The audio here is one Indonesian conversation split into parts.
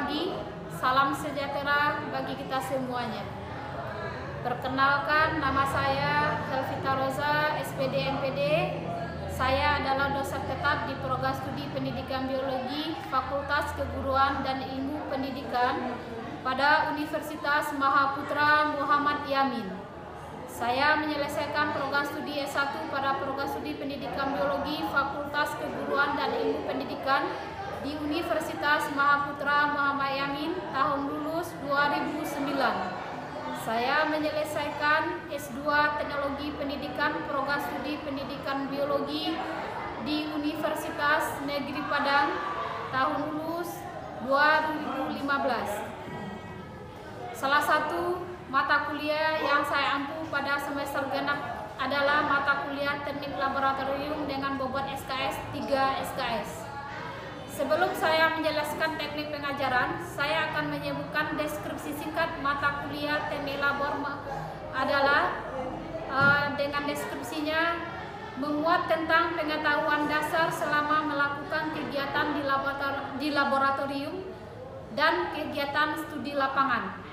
pagi, salam sejahtera bagi kita semuanya. Perkenalkan, nama saya Helvita Rosa, SPD MPD. Saya adalah dosen tetap di Program Studi Pendidikan Biologi Fakultas Keguruan dan Ilmu Pendidikan pada Universitas Mahaputra Muhammad Yamin. Saya menyelesaikan program studi S1 pada Program Studi Pendidikan Biologi Fakultas Keguruan dan Ilmu Pendidikan di Universitas Mahaputra Muhammad Yamin tahun lulus 2009. Saya menyelesaikan S2 Teknologi Pendidikan Program Studi Pendidikan Biologi di Universitas Negeri Padang tahun lulus 2015. Salah satu mata kuliah yang saya ampu pada semester genap adalah mata kuliah Teknik Laboratorium dengan bobot SKS 3 SKS. Sebelum saya menjelaskan teknik pengajaran, saya akan menyebutkan deskripsi singkat mata kuliah teknik labor adalah dengan deskripsinya memuat tentang pengetahuan dasar selama melakukan kegiatan di laboratorium dan kegiatan studi lapangan.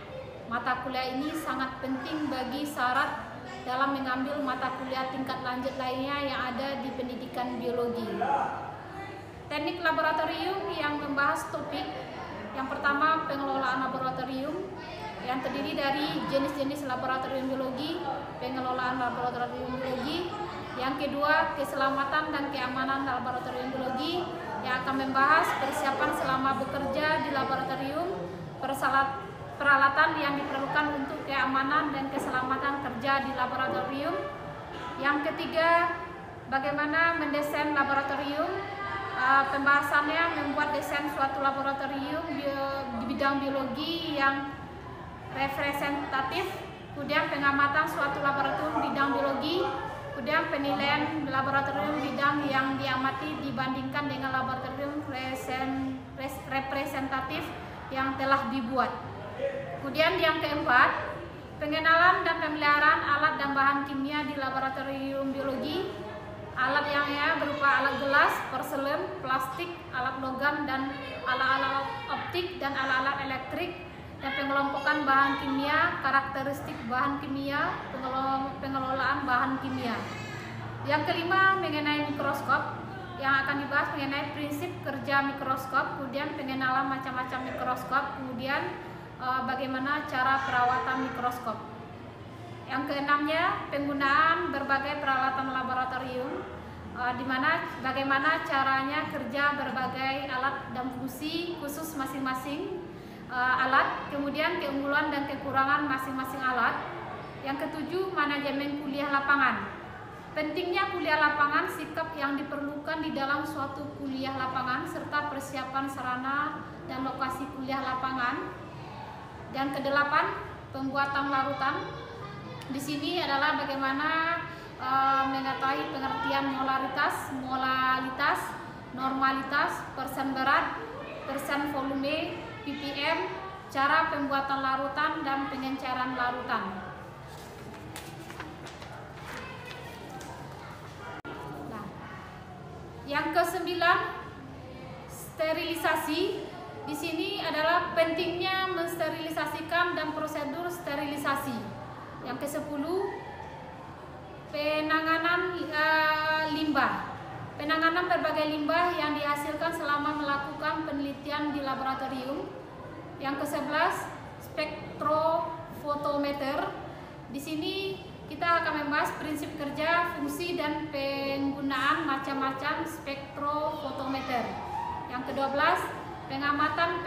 Mata kuliah ini sangat penting bagi syarat dalam mengambil mata kuliah tingkat lanjut lainnya yang ada di pendidikan biologi. Teknik laboratorium yang membahas topik yang pertama pengelolaan laboratorium yang terdiri dari jenis-jenis laboratorium biologi, pengelolaan laboratorium biologi. Yang kedua, keselamatan dan keamanan laboratorium biologi yang akan membahas persiapan selama bekerja di laboratorium, peralatan yang diperlukan untuk keamanan dan keselamatan kerja di laboratorium. Yang ketiga, bagaimana mendesain laboratorium. Pembahasannya membuat desain suatu laboratorium di bidang biologi yang representatif, kemudian pengamatan suatu laboratorium bidang biologi, kemudian penilaian laboratorium bidang yang diamati dibandingkan dengan laboratorium representatif yang telah dibuat. Kemudian yang keempat, pengenalan dan pemeliharaan alat dan bahan kimia di laboratorium biologi. Alat yang berupa alat gelas, porselen, plastik, alat logam, dan alat-alat optik dan alat-alat elektrik, dan pengelompokan bahan kimia, karakteristik bahan kimia, pengelolaan bahan kimia. Yang kelima, mengenai mikroskop, yang akan dibahas mengenai prinsip kerja mikroskop, kemudian pengenalan macam-macam mikroskop, kemudian bagaimana cara perawatan mikroskop. Yang keenamnya, penggunaan berbagai peralatan laboratorium, di mana bagaimana caranya kerja berbagai alat dan fungsi khusus masing-masing alat, kemudian keunggulan dan kekurangan masing-masing alat. Yang ketujuh, manajemen kuliah lapangan. Pentingnya kuliah lapangan, sikap yang diperlukan di dalam suatu kuliah lapangan, serta persiapan sarana dan lokasi kuliah lapangan. Dan kedelapan, pembuatan larutan. Di sini adalah bagaimana mengetahui pengertian molalitas, normalitas, persen berat, persen volume, ppm, cara pembuatan larutan dan pengenceran larutan. Nah, yang kesembilan, sterilisasi. Di sini adalah pentingnya mensterilisasikan dan prosedur sterilisasi. Yang ke-10, penanganan limbah. Penanganan berbagai limbah yang dihasilkan selama melakukan penelitian di laboratorium. Yang ke-11, spektrofotometer. Di sini kita akan membahas prinsip kerja, fungsi, dan penggunaan macam-macam spektrofotometer. Yang ke-12, pengamatan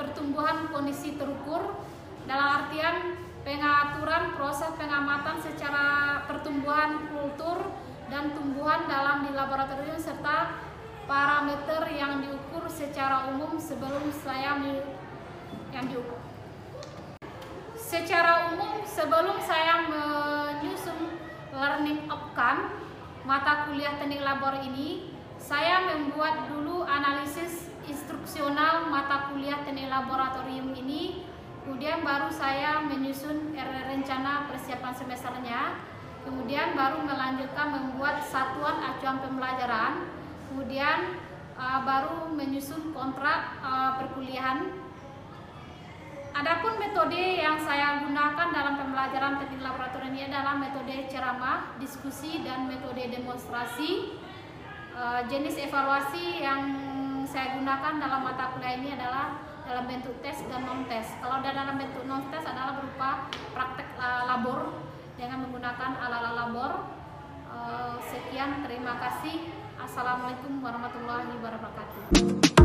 pertumbuhan kondisi terukur, dalam artian pengaturan proses pengamatan secara pertumbuhan kultur dan tumbuhan dalam di laboratorium serta parameter yang diukur secara umum sebelum saya menyusun learning outcome mata kuliah teknik labor ini, saya membuat dulu analisis instruksional mata kuliah teknik laboratorium ini. Kemudian baru saya menyusun rencana persiapan semesternya. Kemudian baru melanjutkan membuat satuan acuan pembelajaran. Kemudian baru menyusun kontrak perkuliahan. Adapun metode yang saya gunakan dalam pembelajaran teknik laboratorium ini adalah metode ceramah, diskusi, dan metode demonstrasi. Jenis evaluasi yang saya gunakan dalam mata kuliah ini adalah dalam bentuk tes dan non-tes. Kalau dalam bentuk non-tes adalah berupa praktek labor dengan menggunakan alat-alat labor. Sekian, terima kasih. Assalamualaikum warahmatullahi wabarakatuh.